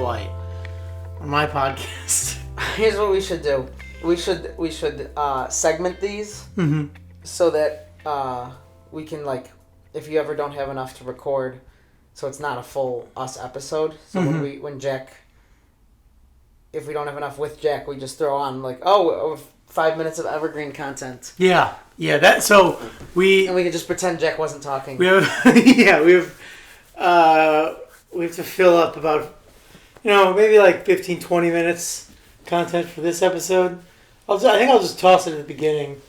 polite on my podcast. Here's what we should do. We should segment these so that we can, like, if you ever don't have enough to record, so it's not a full us episode. So when Jack, if we don't have enough with Jack, we just throw on like 5 minutes of evergreen content. Yeah. That. So we can just pretend Jack wasn't talking. We have we have to fill up about maybe like 15, 20 minutes content for this episode. I think I'll just toss it at the beginning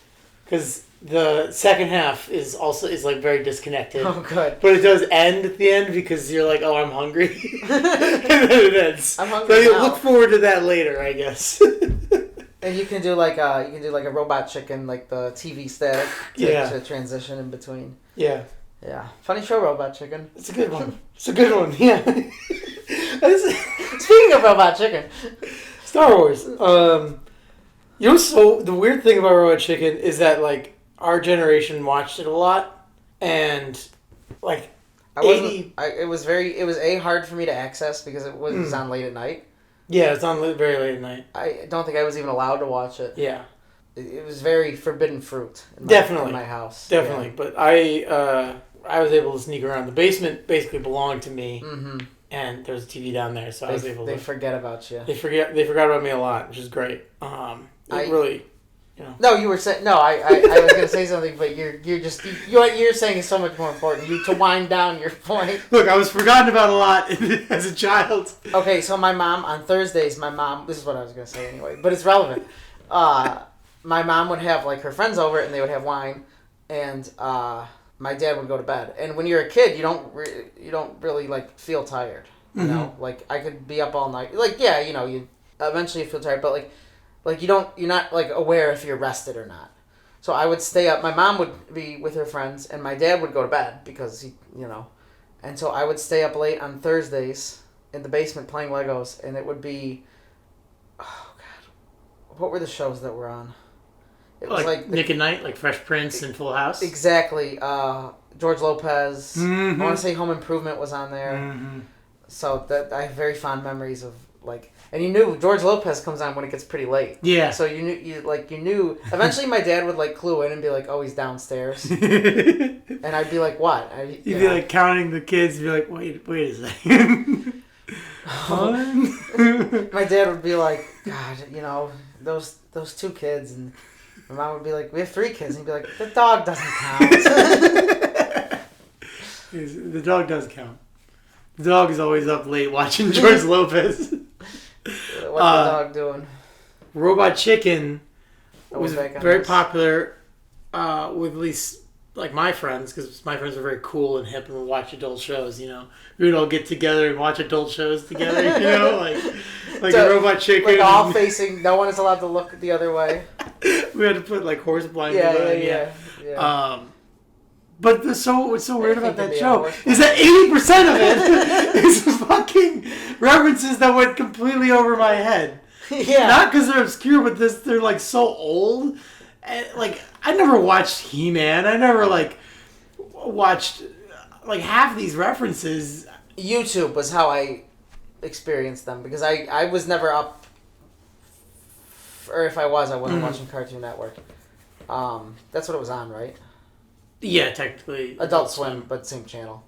because the second half is like very disconnected. Oh, good. But it does end at the end because you're like, oh, I'm hungry. And then it ends. I'm hungry. So you look forward to that later, I guess. And you can do like a Robot Chicken, like the TV static to transition in between. Yeah. Yeah. Funny show, Robot Chicken. It's a good one. Yeah. Speaking of Robot Chicken. Star Wars. So the weird thing about Robot Chicken is that, like, our generation watched it a lot, and, like, it was hard for me to access because it was on late at night. Yeah, it's on very late at night. I don't think I was even allowed to watch it. Yeah. It was very forbidden fruit in my house. Definitely. Yeah. But I was able to sneak around. The basement basically belonged to me, and there's a TV down there, so I was able to... They forget about you. They forgot about me a lot, which is great. No, you were saying... No, I was going to say something, but what you're saying is so much more important. To wind down your point. Look, I was forgotten about a lot as a child. Okay, so my mom, on Thursdays, this is what I was going to say anyway, but it's relevant. My mom would have, like, her friends over, and they would have wine, and my dad would go to bed. And when you're a kid, you don't really, like, feel tired. You know? Like, I could be up all night. Like, yeah, you eventually feel tired, but, like, you're not, like, aware if you're rested or not. So I would stay up. My mom would be with her friends, and my dad would go to bed because he. And so I would stay up late on Thursdays in the basement playing Legos, and it would be, oh, God. What were the shows that were on? It was like Nick at Night, like Fresh Prince and Full House? Exactly. George Lopez. I want to say Home Improvement was on there. So I have very fond memories of, like... And you knew George Lopez comes on when it gets pretty late. Yeah. So you knew. Eventually, my dad would, like, clue in and be like, "Oh, he's downstairs," and I'd be like, "What?" You'd be like counting the kids. You'd be like, "Wait a second." My dad would be like, "God, those two kids," and my mom would be like, "We have 3 kids," and he'd be like, "The dog doesn't count." The dog does count. The dog is always up late watching George Lopez. What's the dog doing? Robot Chicken was very popular with at least, like, my friends, because my friends are very cool and hip and would watch adult shows, We would all get together and watch adult shows together, like a Robot Chicken. Like, all facing, no one is allowed to look the other way. We had to put, like, horse blinders on. Yeah. But what's so weird about that show is that 80% of it is fucking references that went completely over my head. Yeah. Not because they're obscure, but they're, like, so old. And, like, I never watched He-Man. I never, like, watched, like, half these references. YouTube was how I experienced them, because I was never up, or if I wasn't watching Cartoon Network. That's what it was on, right? Yeah, technically. Adult Swim, but same channel.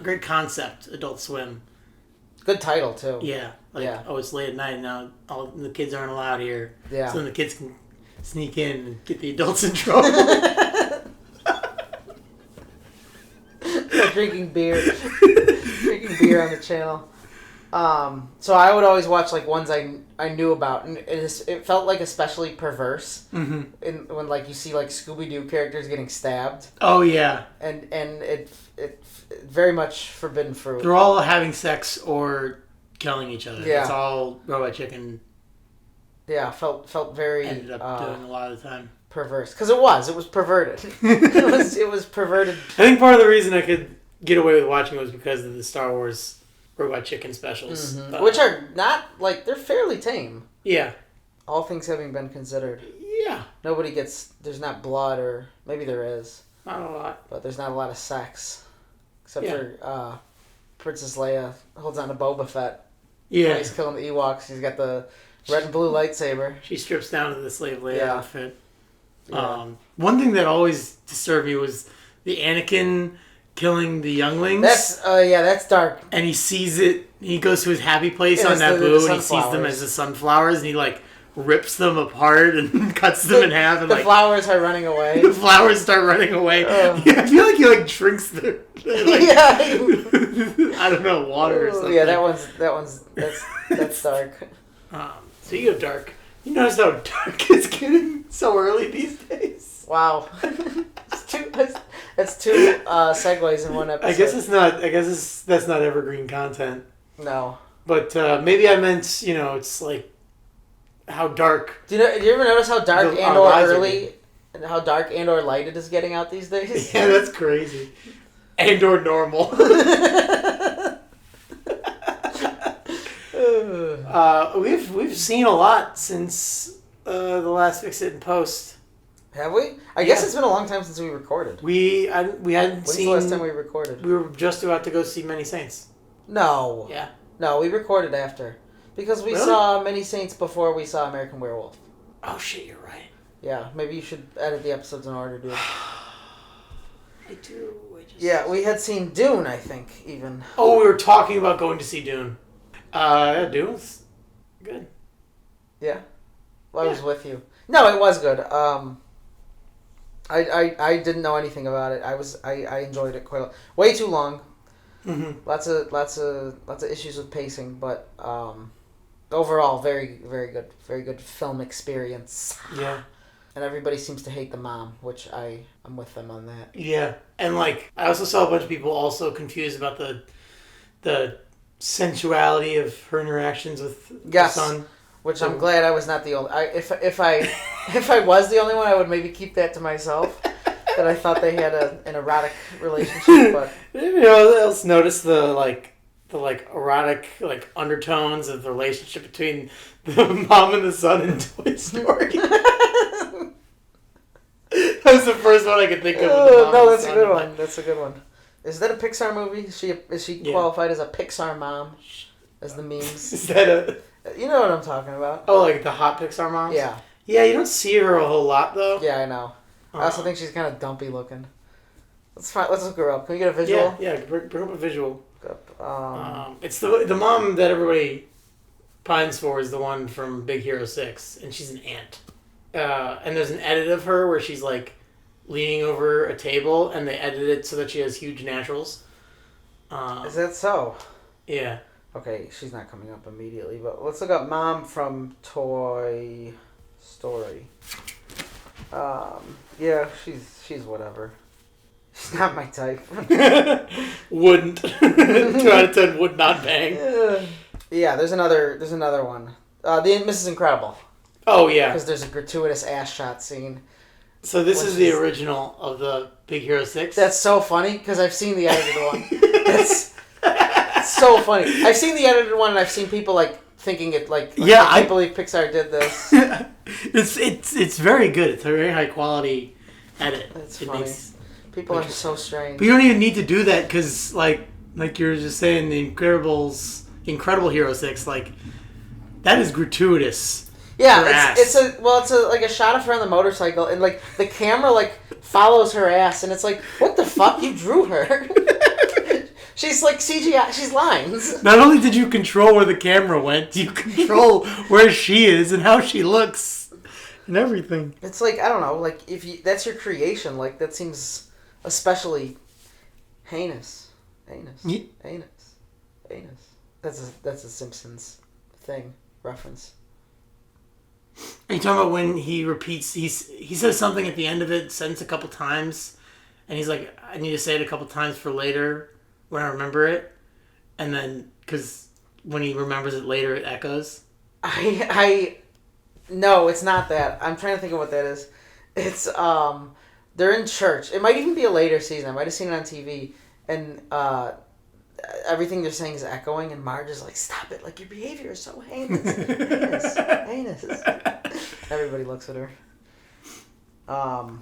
Great concept, Adult Swim. Good title, too. Yeah. It's late at night now. All the kids aren't allowed here. Yeah. So then the kids can sneak in and get the adults in trouble. Drinking beer on the channel. So I would always watch, like, ones I knew about, and it felt, like, especially perverse when, like, you see, like, Scooby-Doo characters getting stabbed. Oh yeah. And it very much forbidden fruit. They're all having sex or killing each other. Yeah. It's all Robot Chicken. Yeah, felt very ended up doing a lot of the time. Perverse, because it was perverted. it was perverted. I think part of the reason I could get away with watching it was because of the Star Wars Robot Chicken specials. Which are not, like, they're fairly tame. Yeah. All things having been considered. Yeah. There's not blood, or maybe there is. Not a lot. But there's not a lot of sex. Except for Princess Leia holds on to Boba Fett Yeah. When he's killing the Ewoks. He's got the red and blue lightsaber. She strips down to the slave Leia outfit. Yeah. One thing that always disturbed me was the Anakin killing the younglings. That's dark. And he sees it. He goes to his happy place on Naboo, and he sees them as the sunflowers, and he like rips them apart and cuts them in half. And the flowers are running away. The flowers start running away. Yeah, I feel like he like drinks their I don't know, water or something. Yeah, that's dark. Speaking of dark, you notice how dark it's getting so early these days? Wow. That's two segues in one episode. I guess that's not evergreen content. No. But maybe I meant, it's like how dark. Do you ever notice how dark and/or early, and how dark and/or light it is getting out these days? Yeah, that's crazy. And/or normal. We've seen a lot since the last Fix It and Post. Have we? I guess it's been a long time since we recorded. We hadn't seen. When's the last time we recorded? We were just about to go see Many Saints. No. Yeah. No, we recorded after. Because we saw Many Saints before we saw American Werewolf. Oh shit, you're right. Yeah, maybe you should edit the episodes in order, dude. I do. Yeah, we had seen Dune, I think, even. Oh, we were talking about going to see Dune. Dune's good. Yeah? Well, I was with you. No, it was good. I didn't know anything about it. I enjoyed it quite a lot. Way too long. Mm-hmm. Lots of issues with pacing, but overall very very good film experience. Yeah. And everybody seems to hate the mom, which I'm with them on that. Yeah, and I also saw a bunch of people also confused about the sensuality of her interactions with the son. Which I'm glad I was not the only. If I was the only one, I would maybe keep that to myself. That I thought they had an erotic relationship, but else notice the erotic undertones of the relationship between the mom and the son in Toy Story. That was the first one I could think of. No, that's a good one. That's a good one. Is that a Pixar movie? Is she qualified as a Pixar mom? As the memes. Is that a? You know what I'm talking about. Oh, like the hot Pixar moms? Yeah. Yeah, you don't see her a whole lot, though. Yeah, I know. I also think she's kind of dumpy looking. Let's look her up. Can we get a visual? Yeah, bring up a visual. It's the mom that everybody pines for is the one from Big Hero 6, and she's an aunt. And there's an edit of her where she's, leaning over a table, and they edited it so that she has huge naturals. Is that so? Yeah. Okay, she's not coming up immediately, but let's look up Mom from Toy Story. Yeah, she's whatever. She's not my type. Wouldn't. 2 out of 10 would not bang. Yeah, there's another one. The Mrs. Incredible. Oh yeah. Because there's a gratuitous ass shot scene. So this is the original of the Big Hero 6? That's so funny because I've seen the edited one. That's so funny. I've seen the edited one and I've seen people thinking it I can't believe Pixar did this. It's very good. It's a very high quality edit. That's funny. People are so strange. But you don't even need to do that because like you were just saying, the Incredible Hero 6, that is gratuitous. Yeah, it's a shot of her on the motorcycle and the camera follows her ass and it's what the fuck, you drew her. She's CGI, she's lines. Not only did you control where the camera went, you control where she is and how she looks and everything. It's I don't know, if that's your creation, that seems especially heinous. Heinous. That's a Simpsons thing reference. Are you talking about when he repeats, he says something at the end of it, sentence a couple times, and he's like, I need to say it a couple times for later when I remember it, and then, because when he remembers it later, it echoes? No, it's not that. I'm trying to think of what that is. It's, they're in church. It might even be a later season. I might have seen it on TV, and, everything they're saying is echoing, and Marge is stop it, your behavior is so heinous. Heinous. Everybody looks at her.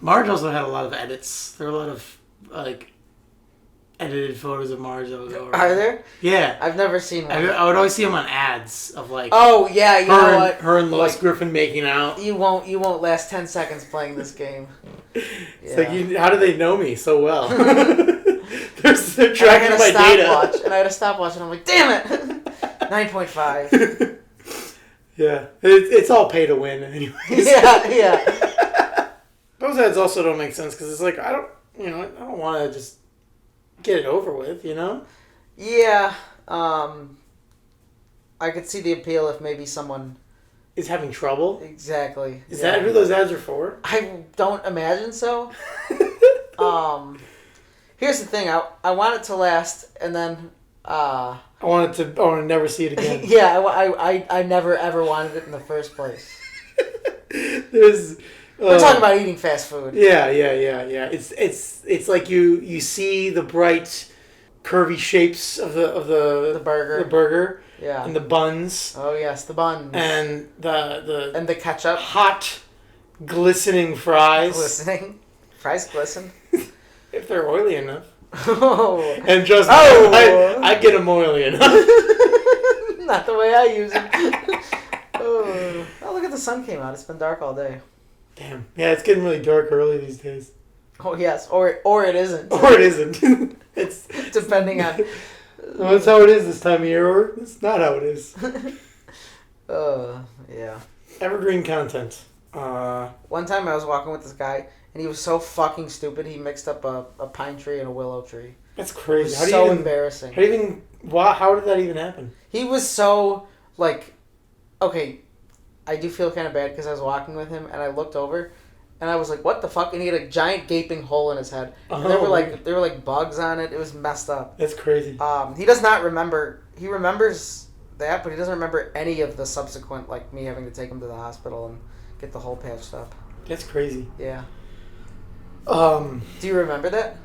Marge also had a lot of edits. There were a lot of, edited photos of Mars that would go around. Are there? Yeah. I've never seen one. I would always see them on ads of like. Oh yeah, you know what? Her and Lois Griffin making out. You won't last 10 seconds playing this game. It's like, how do they know me so well? They're tracking my data. And I had a stopwatch, and I'm like, damn it, 9.5. Yeah, it's all pay to win, anyways. Yeah. Those ads also don't make sense because it's like I don't want to just get it over with, you know? Yeah. I could see the appeal if maybe someone is having trouble. Exactly. Is that who those ads are for? I don't imagine so. Here's the thing. I want it to last, and then I want to never see it again. Yeah, I never ever wanted it in the first place. We're talking about eating fast food. Yeah. It's like you see the bright, curvy shapes of the burger. Yeah. And the buns. Oh yes, the buns. And the ketchup. Hot, glistening fries. Glistening. Fries glisten. If they're oily enough. Oh. And just I get them oily enough. Not the way I use them. Oh, look at the sun came out. It's been dark all day. Damn. Yeah, it's getting really dark early these days. Oh yes, or it isn't. Or it isn't. It's depending on. Well, that's how it is this time of year, or it's not how it is. Yeah. Evergreen content. One time I was walking with this guy, and he was so fucking stupid. He mixed up a pine tree and a willow tree. That's crazy. Embarrassing. How did that even happen? He was so okay. I do feel kind of bad because I was walking with him, and I looked over, and I was like, "What the fuck?" And he had a giant gaping hole in his head. And there were like bugs on it. It was messed up. That's crazy. He does not remember. He remembers that, but he doesn't remember any of the subsequent, like me having to take him to the hospital and get the hole patched up. That's crazy. Yeah. Do you remember that?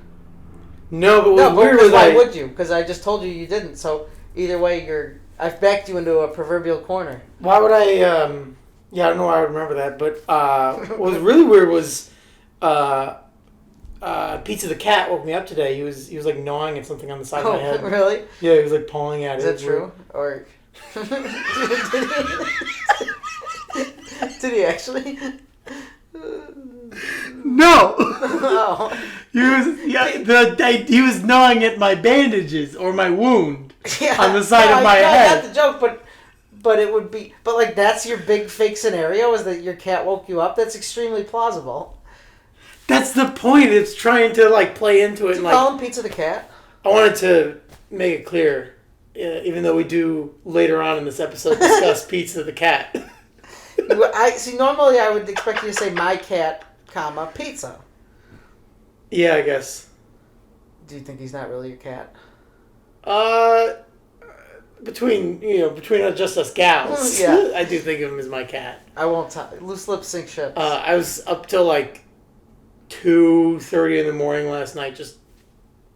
No, but why would you? Because I just told you didn't. So either way, I've backed you into a proverbial corner. Why would I? Yeah, I don't know why I would remember that. But what was really weird was Pizza the cat woke me up today. He was like gnawing at something on the side of my head. Really? Yeah, he was like pawing at it. Is that true? Or did he actually? No. Oh. He was gnawing at my bandages or my wound on the side of my head. I got the joke, but it would be, but that's your big fake scenario is that your cat woke you up. That's extremely plausible. That's the point. It's trying to play into it. Did you call him Pizza the cat? I wanted to make it clear, even though we do later on in this episode discuss Pizza the cat. Normally I would expect you to say my cat, pizza. Yeah, I guess. Do you think he's not really your cat? Between just us gals, yeah. I do think of him as my cat. I won't tell. Loose lips sink ships. I was up till 2:30 in the morning last night, just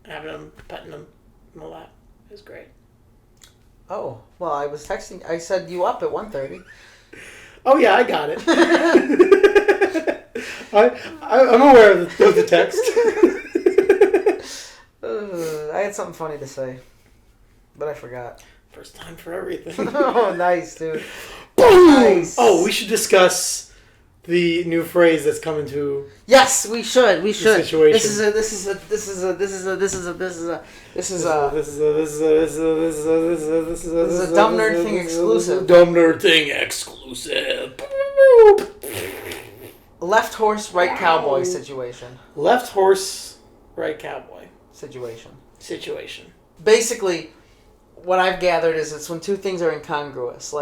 having him, petting him in my lap. It was great. Oh well, I was texting. I said you up at 1:30. Oh yeah, I got it. I'm aware of the text. I had something funny to say, but I forgot. First time for everything. Oh, nice, dude. Boom! Nice. Oh, we should discuss the new phrase that's coming to. Yes, we should. We should. Situation. This is a dumb nerd thing exclusive. Dumb nerd thing exclusive. Left horse, right cowboy situation. Left horse, right cowboy situation. Basically, what I've gathered is it's when two things are incongruous. It's a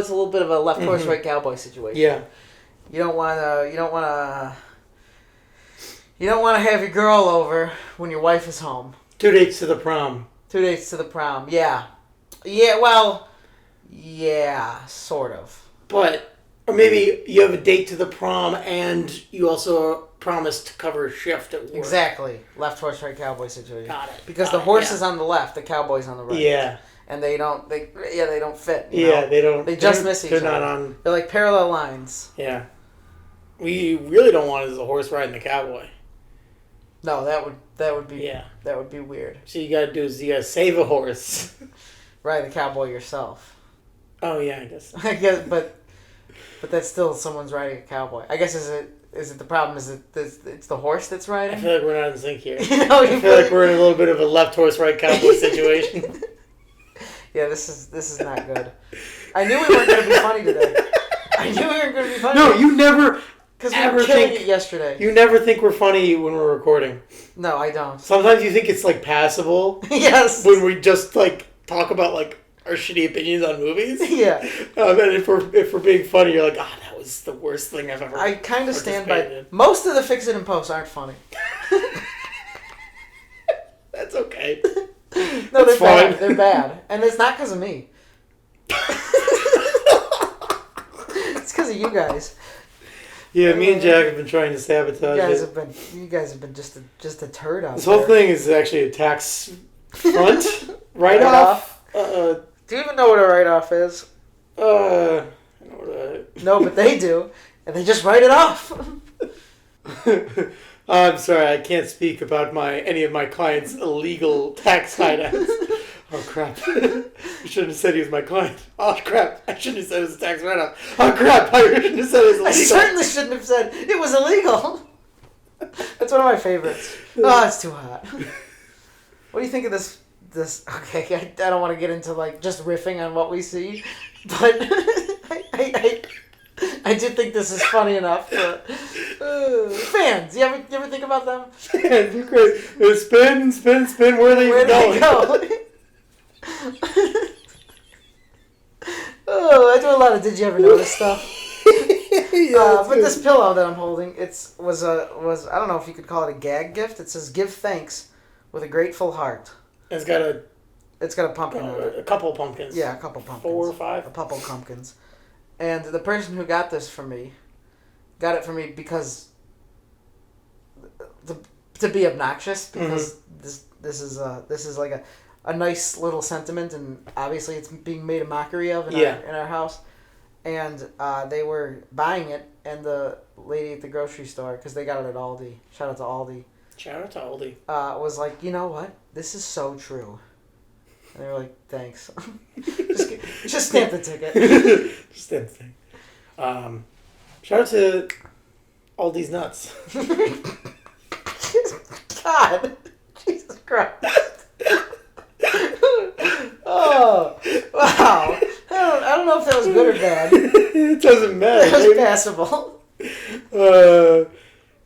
little bit of a left horse, right cowboy situation. Yeah. You don't want to have your girl over when your wife is home. 2 dates to the prom. 2 dates to the prom. Yeah. Yeah, well, yeah, sort of. Or maybe you have a date to the prom and you also promise to cover a shift at work. Exactly. Left horse, right cowboy situation. Got it. Because the horse is on the left, the cowboy's on the right. Yeah. And they don't fit. They don't. They just miss each other. They're not on. They're like parallel lines. Yeah. We really don't want it as a horse riding the cowboy. No, that would be weird. So you gotta do is you gotta save a horse. Ride the cowboy yourself. Oh yeah, I guess. but that's still someone's riding a cowboy. I guess is it the problem? Is it it's the horse that's riding? I feel like we're not in sync here. You know, I feel like we're in a little bit of a left horse, right cowboy situation. Yeah, this is not good. I knew we weren't going to be funny today. I knew we weren't going to be funny. No, you never. Because we were killing it yesterday. You never think we're funny when we're recording. No, I don't. Sometimes you think it's like passable. Yes. When we just like talk about like our shitty opinions on movies. Yeah. And if we're being funny, you're like, that was the worst thing I've ever. I kind of stand by. Most of the fix it and posts aren't funny. That's okay. No, they're bad. They're bad, and it's not because of me. It's because of you guys. Yeah, me and Jack have been trying to sabotage You guys have been just a turd out This there. whole thing is actually a tax front write-off. Do you even know what a write-off is? I know what No, but they do, and they just write it off. I'm sorry, I can't speak about any of my clients' illegal tax hideouts. Oh crap! I shouldn't have said he was my client. Oh crap! I shouldn't have said it was a tax write-off. Oh crap! I shouldn't have said it was illegal. I certainly shouldn't have said it was illegal. That's one of my favorites. Oh, it's too hot. What do you think of this? Okay, I don't want to get into like just riffing on what we see, but I did think this is funny enough for fans. You ever think about them? Fans, you're crazy. Spin, spin, spin. Where are they going? Oh, I do a lot of Did You Ever Notice stuff. But this pillow that I'm holding, was I don't know if you could call it a gag gift. It says "Give thanks with a grateful heart." It's got a pumpkin on it. A couple pumpkins. Yeah, a couple pumpkins. 4 or 5. A couple pumpkins. And the person who got this for me, got it for me because to be obnoxious, because this is like a nice little sentiment, and obviously it's being made a mockery of in our house. And they were buying it, and the lady at the grocery store, because they got it at Aldi, shout out to Aldi. Was like, you know what? This is so true. And they were like, thanks. just stamp the ticket. Just stamp the thing. Shout out to Aldi's nuts. God. Jesus Christ. Oh, wow. I don't know if that was good or bad. It doesn't matter. It was passable.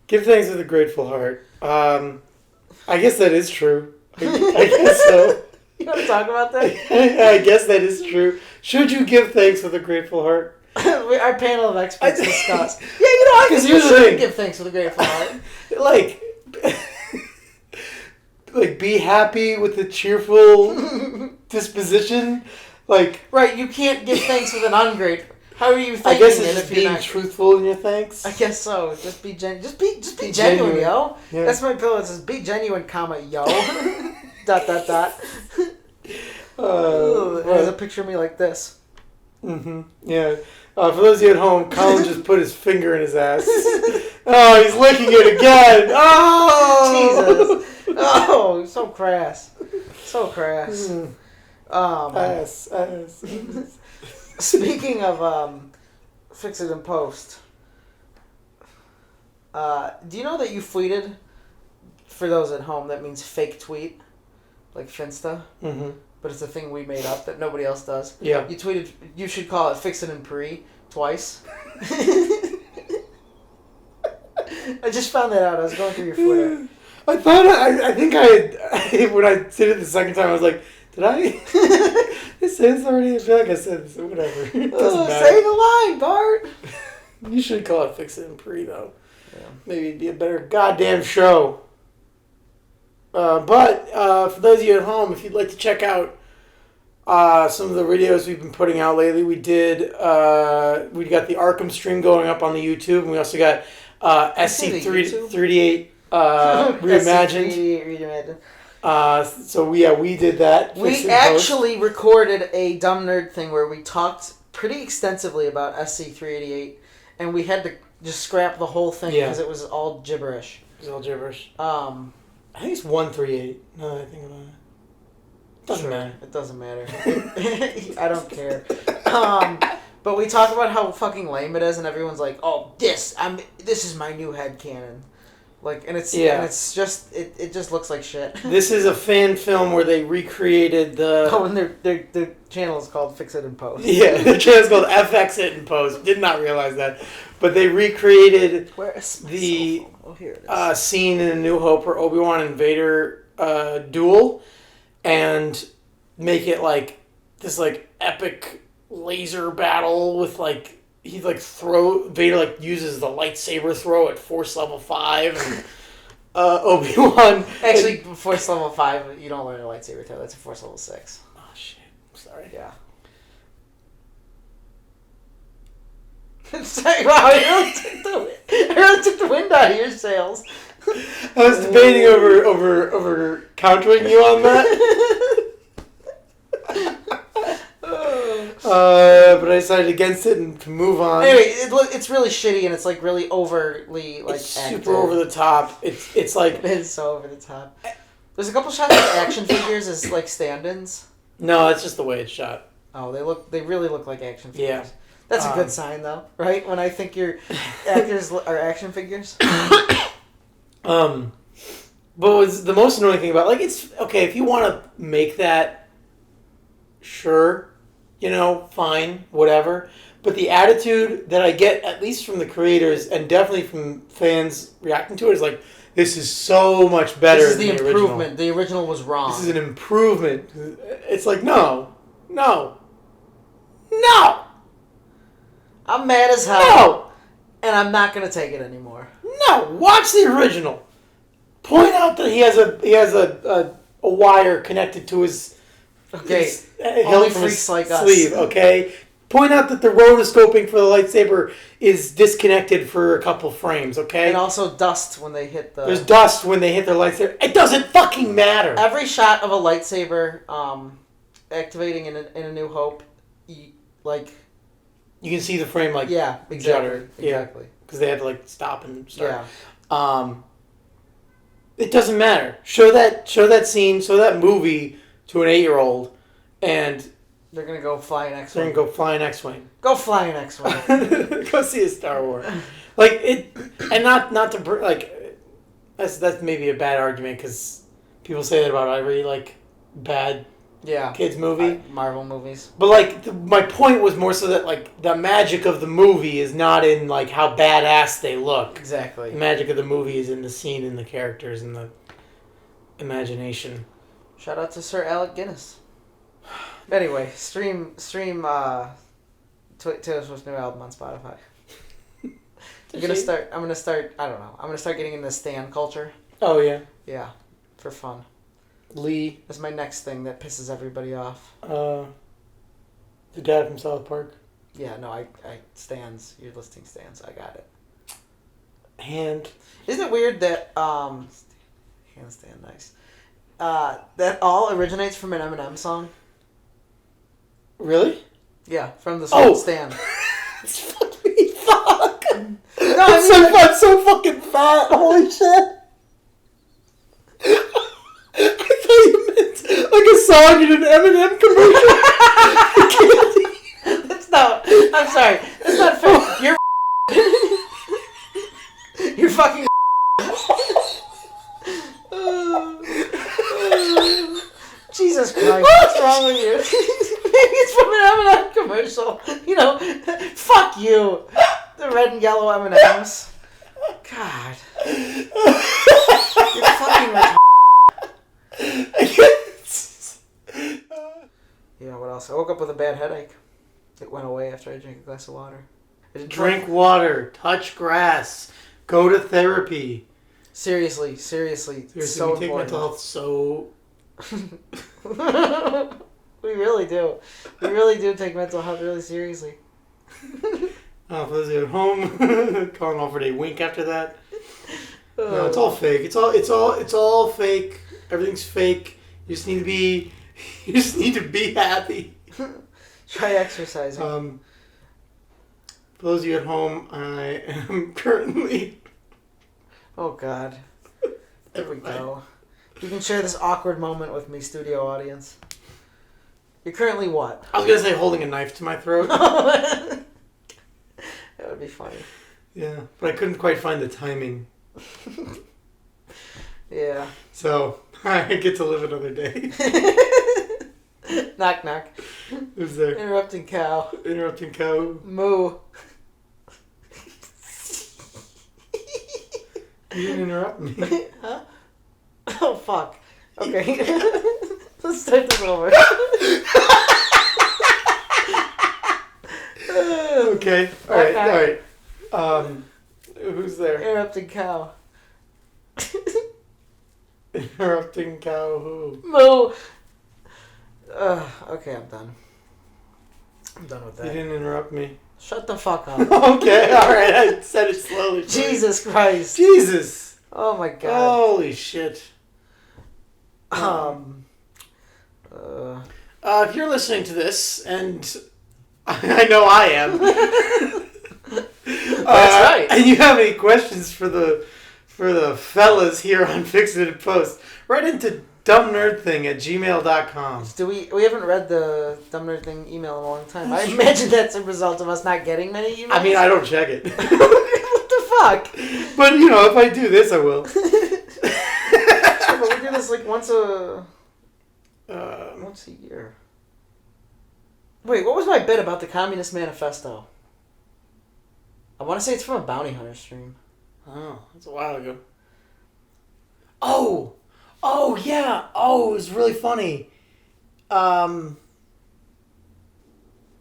Give thanks with a grateful heart. I guess that is true. I guess so. You want to talk about that? I guess that is true. Should you give thanks with a grateful heart? Our panel of experts discuss. Yeah, I think you should give thanks with a grateful heart. Like be happy with a cheerful disposition. Right, you can't give thanks with an ungrateful. How are you thanking I guess it's just being not truthful in your thanks. I guess so. Just be genuine, yo. Yeah. That's my pillow. It says be genuine, comma, yo. ... There's a picture of me like this. Mm-hmm. Yeah. For those of you at home, Colin just put his finger in his ass. Oh, he's licking it again. Oh! Jesus. Oh, so crass. So crass. Ass. Speaking of fix it in post, do you know that you tweeted? For those at home, that means fake tweet, like Finsta. Mm-hmm. But it's a thing we made up that nobody else does. Yeah. You tweeted, you should call it fix it in pre twice. I just found that out. I was going through your Twitter. I think when I did it the second time, I was like, did I say this already? I feel like I said this. Whatever. It doesn't matter. Say the line, Bart. You should call it Fix It in Pre, though. Yeah. Maybe it'd be a better goddamn show. But for those of you at home, if you'd like to check out some of the videos we've been putting out lately, we got the Arkham stream going up on the YouTube, and we also got SC388 reimagined. So we did that. We actually recorded a Dumb Nerd thing where we talked pretty extensively about SC388, and we had to just scrap the whole thing because it was all gibberish. It's all gibberish. I think it's 138. No, I think about it. Doesn't matter. It doesn't matter. I don't care. But we talk about how fucking lame it is, and everyone's like, "Oh, this is my new headcanon." Like, and it's just it just looks like shit. This is a fan film where they recreated the. Oh, and their channel is called Fix It and Post. Yeah, their channel is called FX It and Post. Did not realize that, but they recreated the scene in A New Hope where Obi-Wan and Vader duel, and make it like this like epic laser battle with like. He Vader uses the lightsaber throw at Force level 5 and Obi-Wan. Actually, Force level 5, you don't learn a lightsaber throw. That's a Force level 6. Oh shit! Sorry. Yeah. Sorry, wow! I really took the wind out of your sails. I was debating over countering you on that. But I decided against it and to move on. Anyway, it's really shitty and it's like really overly like it's super over the top. It's like it is so over the top. There's a couple shots of action figures as like stand-ins. No, that's just the way it's shot. Oh, they really look like action figures. Yeah. That's a good sign though, right? When I think your actors are action figures. But what's the most annoying thing about it's okay if you want to make that, sure. Fine, whatever. But the attitude that I get, at least from the creators, and definitely from fans reacting to it, is like, this is so much better than the original. This is the improvement. The original was wrong. This is an improvement. It's like, no. I'm mad as hell. No! And I'm not going to take it anymore. No! Watch the original. Point out that he has a wire connected to his... Okay, only freaks like us. Sleeve, okay? Point out that the rotoscoping for the lightsaber is disconnected for a couple frames, okay? And also dust when they hit the... There's dust when they hit their lightsaber. It doesn't fucking matter! Every shot of a lightsaber activating in A New Hope, you can see the frame, yeah, exactly. Exactly. Because they had to, stop and start. Yeah. It doesn't matter. Show that scene, show that movie... to an 8-year-old, and they're gonna go fly an X-wing. They're gonna go fly an X-wing. Go fly an X-wing. Go see a Star Wars. And not to that's maybe a bad argument because people say that about every bad kids movie, Marvel movies. But my point was more so that the magic of the movie is not in how badass they look. Exactly. The magic of the movie is in the scene and the characters and the imagination. Shout out to Sir Alec Guinness. Anyway, stream Taylor Swift's new album on Spotify. I'm gonna start. I don't know. I'm gonna start getting into stan culture. Oh yeah. Yeah, for fun. Lee. That's my next thing that pisses everybody off. The dad from South Park. Yeah, no, I stans. You're listing stans. I got it. Hand. Isn't it weird that handstand nice. That all originates from an Eminem song. Really? Yeah, from the song Stan. It's fucking fuck. No, I'm so fucking fat. Holy shit. I thought you meant a song in an Eminem commercial. That's not. I'm sorry. That's not fair. You're fucking. Jesus Christ, what's wrong with you? Maybe it's from an M&M commercial. Fuck you. The red and yellow M&Ms. God. You're fucking Yeah, what else? I woke up with a bad headache. It went away after I drank a glass of water. Drink water. Touch grass. Go to therapy. Seriously. So we important. take mental health so... We really do. We really do take mental health really seriously. For those of you at home, calling off for a wink after that. No, it's all fake. It's all fake. Everything's fake. You just need to be happy. Try exercising. For those of you at home, I am currently Oh, God. There we go. You can share this awkward moment with me, studio audience. You're currently what? I was going to say holding a knife to my throat. That would be funny. Yeah, but I couldn't quite find the timing. Yeah. So, I get to live another day. Knock, knock. Who's there? Interrupting cow. Interrupting cow. Moo. You didn't interrupt me. Huh? Oh, fuck. Okay. Let's start this over. Okay. Alright. Who's there? Interrupting cow. Interrupting cow who? Moo. Okay, I'm done. I'm done with that. You didn't interrupt me. Shut the fuck up. Okay, alright. I said it slowly. Jesus Christ. Jesus. Oh my God. Holy shit. If you're listening to this, and I know I am. That's right. And you have any questions for the fellas here on Fix It and Post, write into dumbnerdthing@gmail.com. We haven't read the Dumb Nerd Thing email in a long time. I imagine that's a result of us not getting many emails. I mean, I don't check it. What the fuck? But, if I do this, I will. Yeah, but we do this like once a year. Wait, what was my bit about the Communist Manifesto? I want to say it's from a Bounty Hunter stream. Oh, that's a while ago. Oh, yeah. Oh, it was really funny. It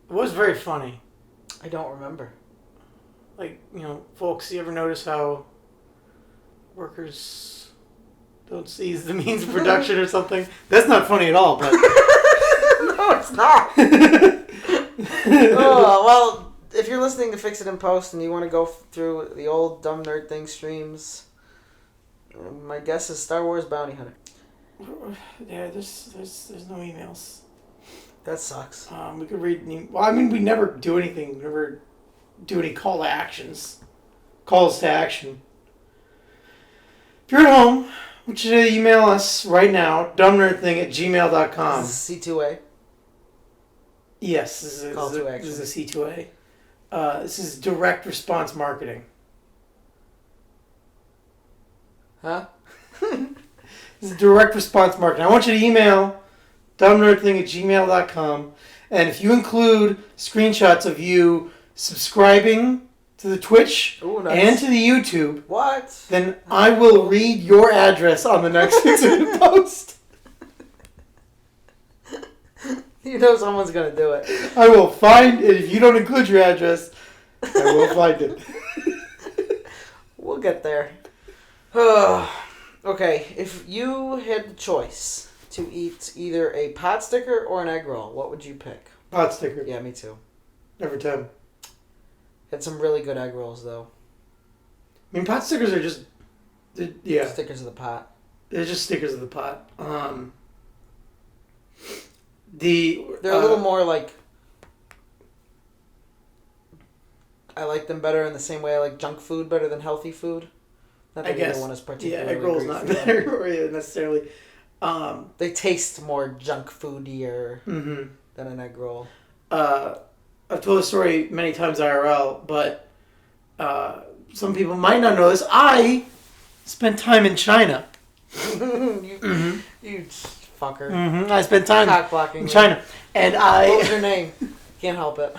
was very funny. I don't remember. Like, folks, you ever notice how workers don't seize the means of production or something? That's not funny at all, but... No, it's not. Oh, well, if you're listening to Fix It in Post and you want to go through the old Dumb Nerd Thing streams, my guess is Star Wars Bounty Hunter. Yeah, there's no emails. That sucks. We could read... we never do anything. We never do any calls to action. If you're at home, I want you to email us right now, dumbnerdthing@gmail.com. This is C2A. Yes, this is a C2A. This is direct response marketing. Huh? This is direct response marketing. I want you to email dumbnerdthing@gmail.com, and if you include screenshots of you subscribing to the Twitch and to the YouTube, then I will read your address on the next Fix It post. You know someone's going to do it. I will find it. If you don't include your address, I will find it. We'll get there. Okay, if you had the choice to eat either a pot sticker or an egg roll, what would you pick? Pot sticker. Yeah, me too. Every time. Had some really good egg rolls, though. I mean, pot stickers are just... Yeah. Stickers of the pot. They're just stickers of the pot. They're a little more like... I like them better in the same way I like junk food better than healthy food. Not that either one is particularly egg roll's not better necessarily. They taste more junk foodier than an egg roll. I've told this story many times IRL, but some people might not know this. I spent time in China. You fucker. I spent time in China. And What was your name? Can't help it.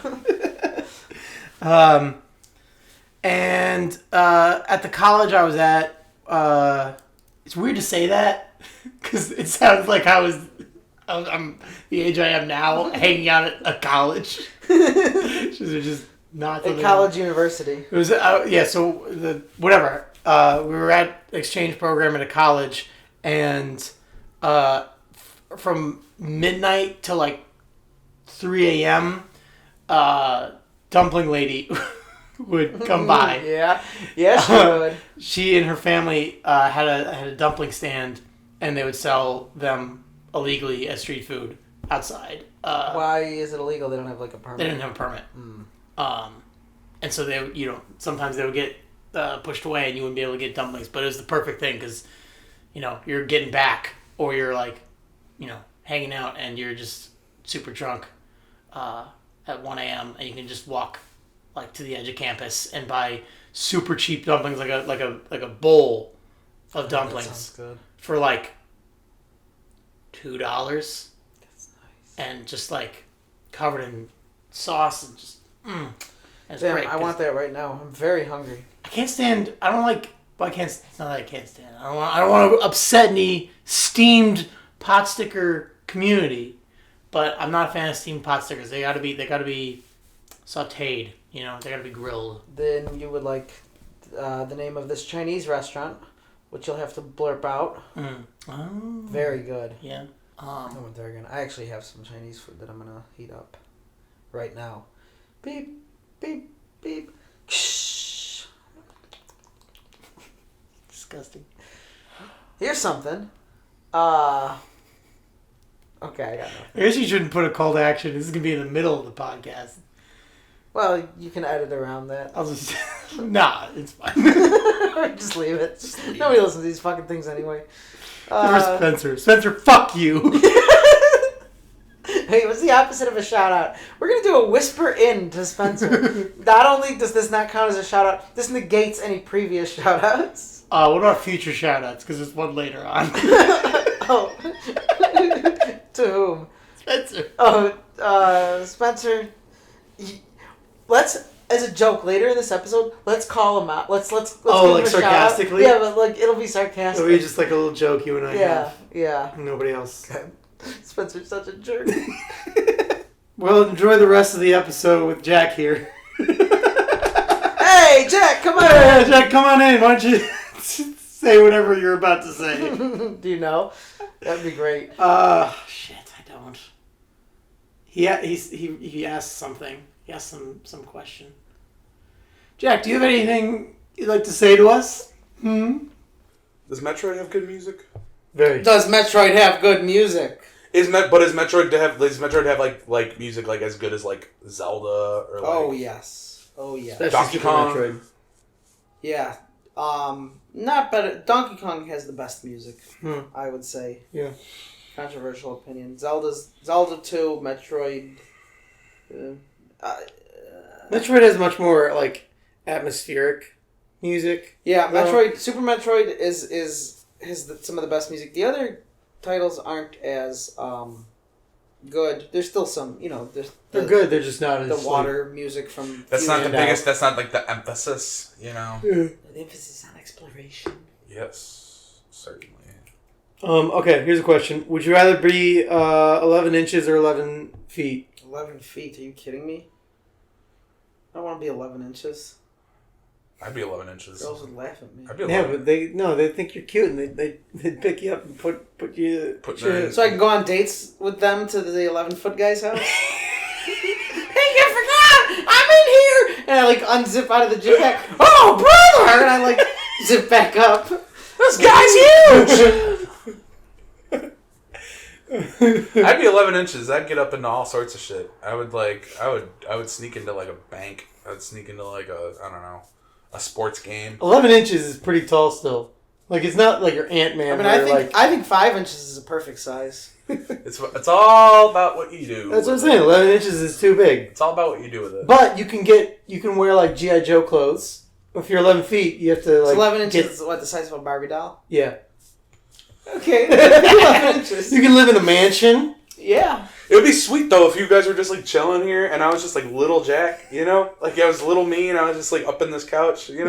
And at the college I was at, it's weird to say that because it sounds like I'm the age I am now, hanging out at a college. Just not a college university. It was So we were at exchange program at a college, and from midnight to like 3 a.m. Dumpling lady would come by. Yeah, she would. She and her family had a dumpling stand, and they would sell them illegally as street food outside. Why is it illegal? They don't have like a permit. They didn't have a permit. And so they, sometimes they would get pushed away and you wouldn't be able to get dumplings. But it was the perfect thing because, you're getting back or you're like, hanging out and you're just super drunk at 1 a.m. and you can just walk like to the edge of campus and buy super cheap dumplings, like a bowl of dumplings. That sounds good. For like $2. That's nice. And just like covered in sauce and just Damn, great. I want that right now. I'm very hungry. I can't stand. I don't like. Well, I can't. It's not that I can't stand. I don't want to upset any steamed pot sticker community, but I'm not a fan of steamed pot stickers. They gotta be sautéed. They gotta be grilled. Then you would like the name of this Chinese restaurant, which you'll have to blurp out. Oh. Very good. Yeah. I went there again. I actually have some Chinese food that I'm gonna heat up right now. Beep, beep, beep. Shh. Disgusting. Here's something. Okay, I got nothing. I guess you shouldn't put a call to action. This is gonna be in the middle of the podcast. Well, you can edit around that. I'll just nah, it's fine. Just leave it. Nobody listens to these fucking things anyway. Spencer. Spencer, fuck you. Hey, what's the opposite of a shout out? We're gonna do a whisper in to Spencer. Not only does this not count as a shout out, this negates any previous shout outs. What about future shout outs? Because there's one later on. Oh. To whom? Spencer. Oh, Spencer. Let's, as a joke later in this episode, let's call him out. Let's give him a sarcastically? Shout out. Yeah, but like it'll be sarcastic. It'll be just like a little joke you and I have. Yeah. Nobody else. Okay. Spencer's such a jerk. Well, enjoy the rest of the episode with Jack here. Hey, Jack, come on in. Yeah, Jack, come on in. Why don't you say whatever you're about to say? Do you know? That'd be great. Shit, I don't. He asked something. He asked some question. Jack, do you have anything you'd like to say to us? Does Metroid have good music? Very. Does Metroid have good music? Does Metroid have like music like as good as like Zelda or like? Oh yes. Donkey Kong. Metroid. Yeah. Not better. Donkey Kong has the best music. I would say. Yeah. Controversial opinion. Zelda 2, Metroid. Metroid has much more like atmospheric music. Yeah, Metroid. Super Metroid has some of the best music. The other titles aren't as good. There's still some, they're good. They're just not as the water music from. That's not the biggest. That's not like the emphasis. Yeah. The emphasis on exploration. Yes, certainly. Okay, here's a question. Would you rather be 11 inches or 11 feet? 11 feet? Are you kidding me? I don't want to be 11 inches. I'd be 11 inches. Girls would laugh at me. I'd be 11. Yeah, but they think you're cute and they'd pick you up and put you... So I can go on dates with them to the 11-foot guy's house? Hey, you forgot! I'm in here! And I like unzip out of the gym bag. Oh, brother! And I like zip back up. This guy's huge! I'd be 11 inches. I'd get up into all sorts of shit. I would sneak into like a bank. I would sneak into like a sports game. 11 inches is pretty tall still. Like it's not like your Ant-Man. I mean, I think 5 inches is a perfect size. It's all about what you do. That's what I'm saying. 11 inches is too big. It's all about what you do with it. But you can wear like G.I. Joe clothes. If you're 11 feet, you have to like. 11 inches is what, the size of a Barbie doll? Yeah. Okay. 11 inches. You can live in a mansion. Yeah. It would be sweet though if you guys were just like chilling here and I was just like little Jack, like I was little me and I was just like up in this couch, we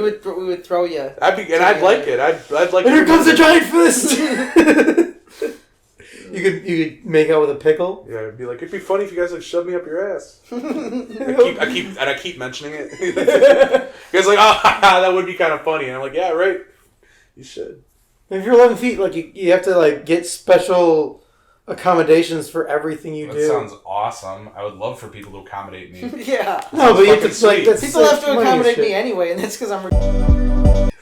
would throw you. I'd like it. I'd like. And here comes the giant fist. You could make out with a pickle. Yeah, it'd be funny if you guys like shoved me up your ass. I keep mentioning it. You guys like, that would be kind of funny, and I'm like, yeah, right. You should. If you're 11 feet, like you have to like get special accommodations for everything you do. That sounds awesome. I would love for people to accommodate me. Yeah. No, but you have to like people have to accommodate me anyway, and that's because I'm.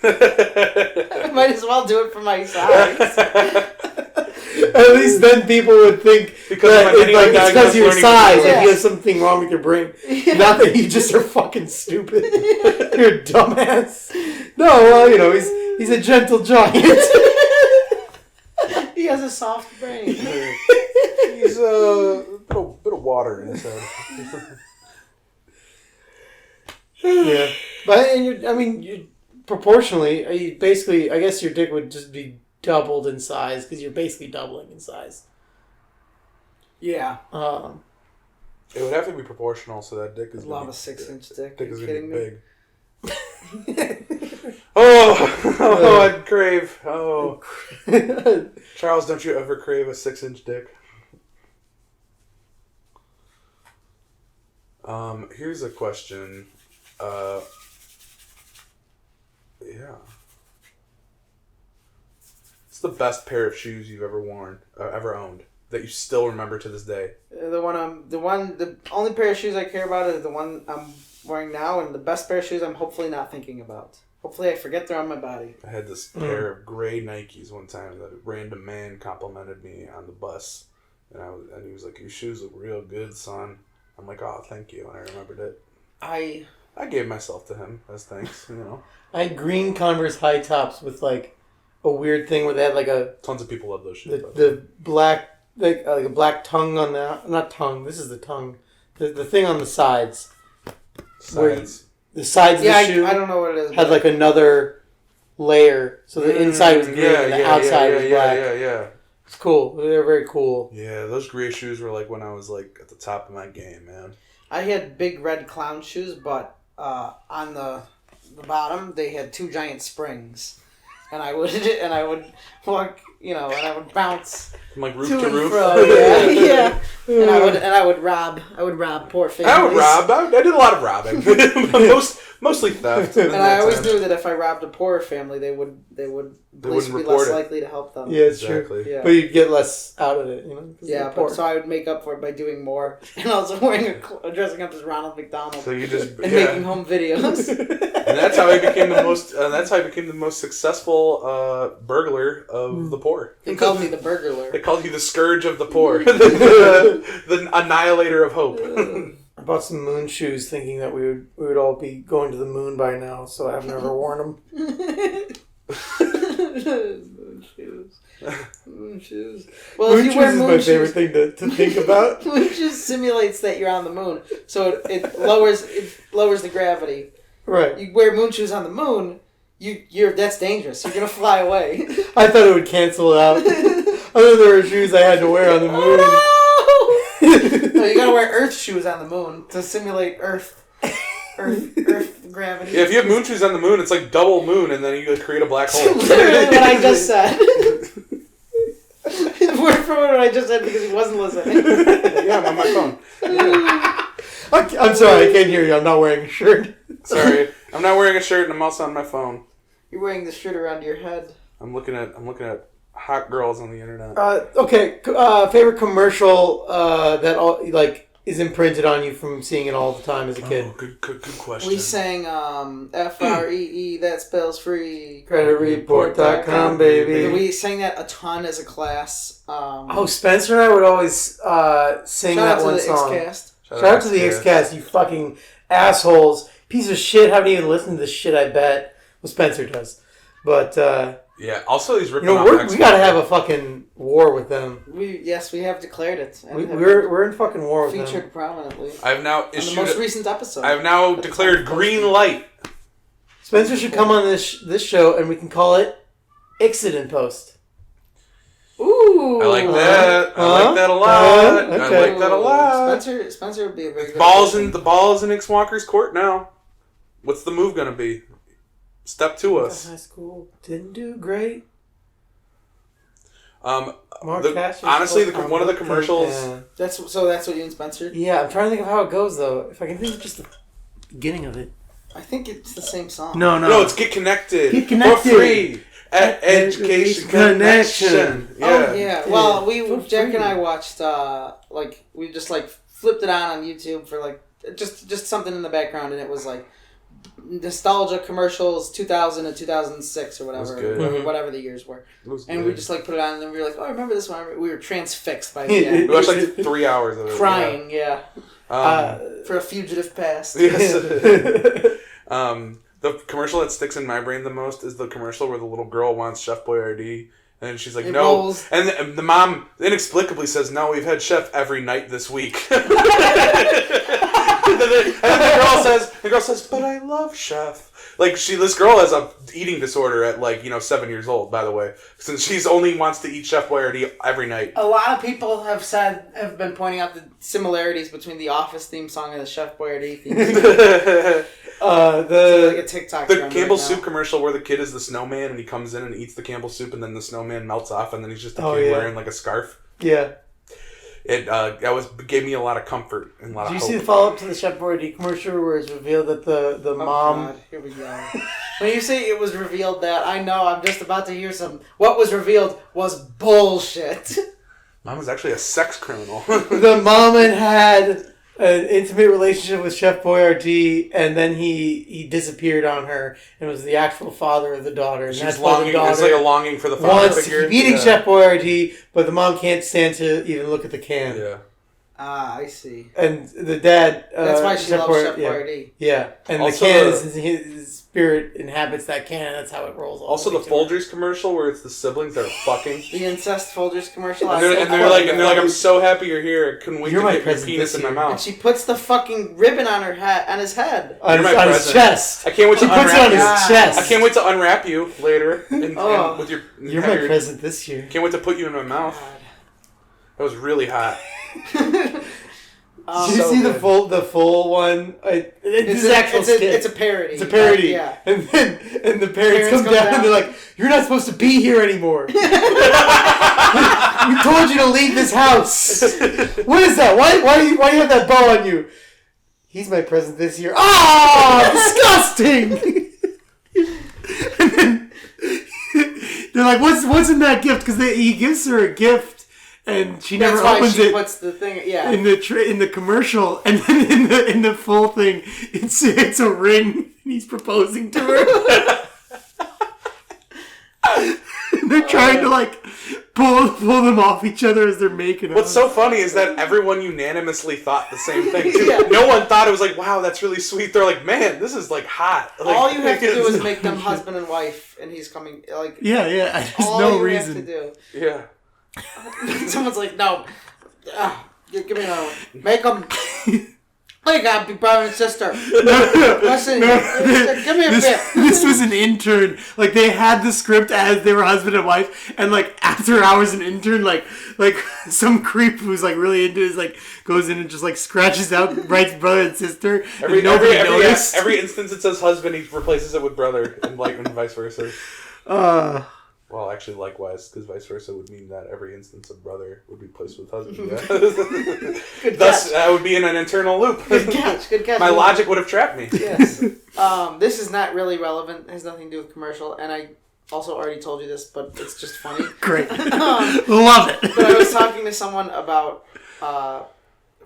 I might as well do it for my size. At least then people would think it's because of your size and you have something wrong with your brain. Yeah. Not that you just are fucking stupid. You're a dumbass. No, well, he's a gentle giant. He has a soft brain. He's a bit of water in his head. Yeah, but you proportionally, basically, I guess your dick would just be doubled in size because you're basically doubling in size. Yeah. It would have to be proportional, so that dick is. I love a 6-inch dick. Dick is gonna be big. I'd crave. Oh, Charles, don't you ever crave a 6-inch dick? Here's a question. Yeah. What's the best pair of shoes you've ever worn, ever owned, that you still remember to this day? The only pair of shoes I care about is the one I'm wearing now, and the best pair of shoes I'm hopefully not thinking about. Hopefully I forget they're on my body. I had this pair of gray Nikes one time that a random man complimented me on the bus, and he was like, "Your shoes look real good, son." I'm like, "Oh, thank you," and I remembered it. I gave myself to him as thanks, I had green Converse high tops with like a weird thing where they had like a... Tons of people love those shoes. The black, like a black tongue on the... Not tongue, this is the tongue. The thing on the sides. Sides? The sides of the shoe... I don't know what it is. Had like another layer. So the inside was green and the outside was black. Yeah. It's cool. They were very cool. Yeah, those gray shoes were like when I was like at the top of my game, man. I had big red clown shoes, but on the bottom they had 2 giant springs, and I would walk, and I would bounce from like roof to roof. Yeah. And I would rob poor families. I did a lot of robbing, mostly theft. And I always knew that if I robbed a poorer family, they would be less likely to help them. Yeah, it's true. Yeah. But you'd get less out of it, Yeah, but so I would make up for it by doing more, and also wearing dressing up as Ronald McDonald. So you just making home videos. And that's how he became the most. That's how he became the most successful burglar of the poor. They called me the burglar. They called you the scourge of the poor, the annihilator of hope. I bought some moon shoes, thinking that we would all be going to the moon by now. So I've never worn them. Moon shoes. Well, moon if you wear moon shoes, is my favorite thing to think about. Moon shoes simulates that you're on the moon, so it lowers the gravity. Right. You wear moon shoes on the moon, that's dangerous. You're gonna fly away. I thought it would cancel it out. I thought there were shoes I had to wear on the moon. Oh, no! No, you gotta wear Earth shoes on the moon to simulate Earth gravity. Yeah, if you have moon shoes on the moon, it's like double moon, and then you create a black hole. Literally what I just said. Word for word what I just said because he wasn't listening. Yeah, I'm on my phone. Yeah. I'm sorry, I can't hear you. I'm not wearing a shirt. Sorry, I'm not wearing a shirt, and I'm also on my phone. You're wearing the shirt around your head. I'm looking at hot girls on the internet. Okay, favorite commercial that is imprinted on you from seeing it all the time as a kid. Oh, good question. We sang FREE, that spells free. Creditreport.com, baby. We sang that a ton as a class. Spencer and I would always sing that one song. Shout out to the X-Cast, you fucking assholes. Piece of shit, haven't even listened to this shit, I bet. Well, Spencer does. But, yeah, also he's ripping off we gotta have a fucking war with them. We have declared it. We're in fucking war with them. Featured prominently. I've now issued on the most recent episode. I've now declared green light. Spencer should come on this show and we can call it Accident Post. Ooh, I like that. I like that a lot. Okay. I like that a lot. Spencer would be a very good the ball is in Nick Walker's court now. What's the move gonna be? Step to us. High school didn't do great. Honestly, one of the commercials. That's what you and Spencer. Yeah, I'm trying to think of how it goes though. If I can think of just the beginning of it. I think it's the same song. No, it's Get Connected. Get Connected for free. Education Connection. Yeah. Oh yeah. Well, Jack and I watched we just flipped it on YouTube for just something in the background, and it was like nostalgia commercials 2000 and 2006 or whatever. Good. Whatever the years were. And we just like put it on and then we were like, oh, I remember this one. We were transfixed by the end. We watched like 3 hours of it. Crying, yeah. For a fugitive past. Yes. The commercial that sticks in my brain the most is the commercial where the little girl wants Chef Boyardee. And she's like, no. Rolls. And the mom inexplicably says, no, we've had Chef every night this week. and then the girl says, but I love Chef. Like, this girl has a eating disorder at 7 years old, by the way. Since she's only wants to eat Chef Boyardee every night. A lot of people have been pointing out the similarities between the Office theme song and the Chef Boyardee theme song. Like a TikTok. The Campbell soup commercial where the kid is the snowman and he comes in and eats the Campbell soup and then the snowman melts off and then he's just a kid wearing like a scarf. Yeah. It gave me a lot of comfort and a lot of hope. Did you see the follow up to the Chef Boyardee commercial where it's revealed that the mom? God, here we go. When you say it was revealed that, I know I'm just about to hear some. What was revealed was bullshit. Mom was actually a sex criminal. The mom had an intimate relationship with Chef Boyardee, and then he disappeared on her, and was the actual father of the daughter. And She's longing. It's like a longing for the father figure. Wants to keep eating Chef Boyardee, but the mom can't stand to even look at the can. Yeah. Ah, I see. And the dad. That's why she loves Chef Boyardee. Yeah, and also, the can his spirit inhabits that can. And that's how it rolls. Also, the Folgers commercial where it's the siblings that are fucking. The incest Folgers commercial. And they're like, I'm so happy you're here. I couldn't wait to get your penis in my mouth. And she puts the fucking ribbon on his head. On his chest. I can't wait to unwrap you. It on his chest. I can't wait to unwrap you later. And with your. You're my present this year. Can't wait to put you in my mouth. God. That was really hot. Did you see the full one? It's a parody. It's a parody. Yeah. And the parents come down and they're like, "You're not supposed to be here anymore. We told you to leave this house. What is that? Why do you have that bow on you? He's my present this year. Ah, disgusting." And then they're like, "What's in that gift?" Because he gives her a gift. And she never opens it. Puts the thing, in the commercial, and then in the full thing, it's a ring, and he's proposing to her. And they're trying to pull them off each other as they're making. What's so funny is that everyone unanimously thought the same thing. Yeah. No one thought it was like, wow, that's really sweet. They're like, man, this is hot. All you have to do is make them husband and wife, and he's coming. Yeah. There's no reason. Have to do. Yeah. Someone's like, no, give me another one. Make them. They got to be brother and sister. Listen, give me a bit. This was an intern. They had the script as they were husband and wife, and after hours, an intern, some creep who's really into it, goes in and just scratches out, writes brother and sister. Every instance it says husband, he replaces it with brother, and vice versa. Well, actually, likewise, because vice versa would mean that every instance of brother would be placed with husband. Yeah. Thus, that would be in an internal loop. Good catch. My logic would have trapped me. Yes. This is not really relevant. It has nothing to do with commercial, and I also already told you this, but it's just funny. Great. Love it. But I was talking to someone about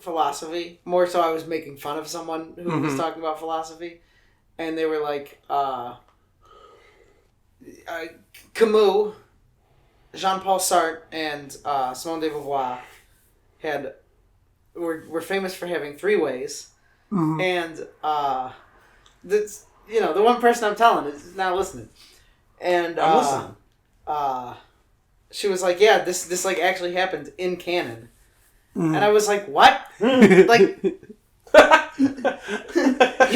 philosophy. More so, I was making fun of someone who was talking about philosophy, and they were like... Camus, Jean-Paul Sartre, and Simone de Beauvoir were famous for having three ways, and the one person I'm telling is not listening, and I'm listening. She was like, "Yeah, this actually happened in canon," and I was like, "What? You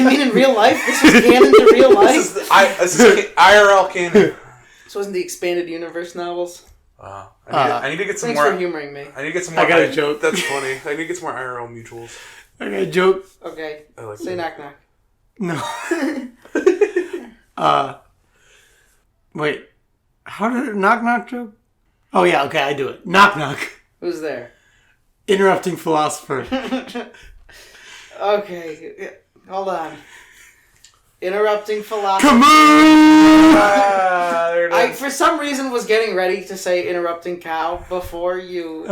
mean in real life? This was canon to real life? This is IRL canon." This wasn't the expanded universe novels. I need to get some more. Thanks for humoring me. I need to get some more. I got a joke. That's funny. I need to get some more IRL mutuals. I got a joke. Okay. Say knock knock. No. Wait. How did knock knock joke? Oh yeah. Okay, I do it. Knock knock. Who's there? Interrupting philosopher. Okay. Hold on. Interrupting philosophy. Come on! I, for some reason, was getting ready to say interrupting cow before you,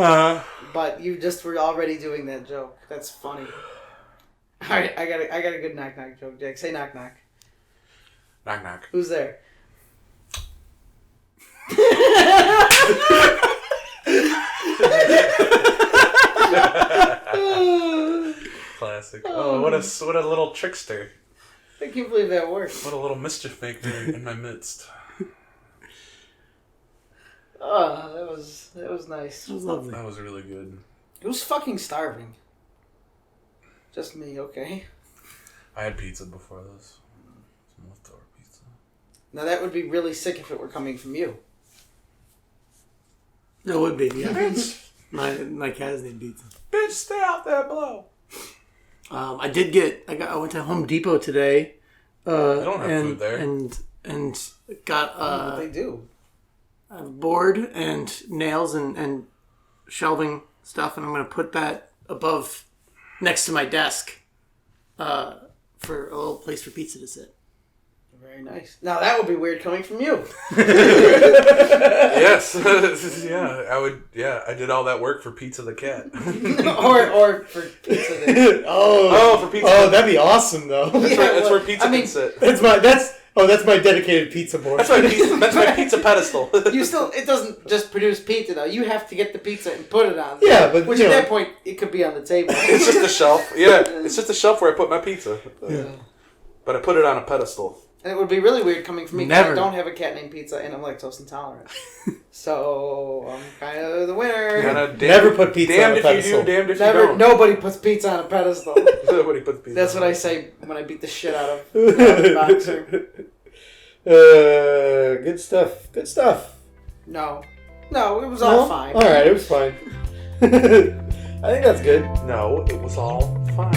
but you just were already doing that joke. That's funny. All right, I got a good knock knock joke, Jake. Say knock knock. Knock knock. Who's there? Classic. Oh, what a little trickster. I can't believe that worked. What a little mischief maker in my midst. Oh, that was nice. That was lovely. That was really good. Who's fucking starving? Just me, okay. I had pizza before this. Some leftover pizza. Now that would be really sick if it were coming from you. It would be, yeah. my cat's named Pizza. Bitch, stay out there below. I went to Home Depot today. They don't have food there. And got What they do? a board and nails and shelving stuff, and I'm going to put that above, next to my desk, for a little place for pizza to sit. Very nice. Now that would be weird coming from you. Yes. Yeah, I would. Yeah, I did all that work for Pizza the cat. or for pizza. For pizza. Oh, that'd be awesome though. That's where pizza can sit. That's my dedicated pizza board. That's my pizza pedestal. It doesn't just produce pizza though. You have to get the pizza and put it on there. Yeah, but which at that point it could be on the table. It's just a shelf. Yeah, it's just a shelf where I put my pizza. Yeah. But I put it on a pedestal. And it would be really weird coming from me because Never. I don't have a cat named Pizza and I'm lactose intolerant. So I'm kind of the winner. Never put pizza on a pedestal. Damned if you don't. Nobody puts pizza on a pedestal. Nobody puts pizza. That's what I say when I beat the shit out of the boxer. Good stuff. Good stuff. No, it was all fine. All right, it was fine. I think that's good. No, it was all fine.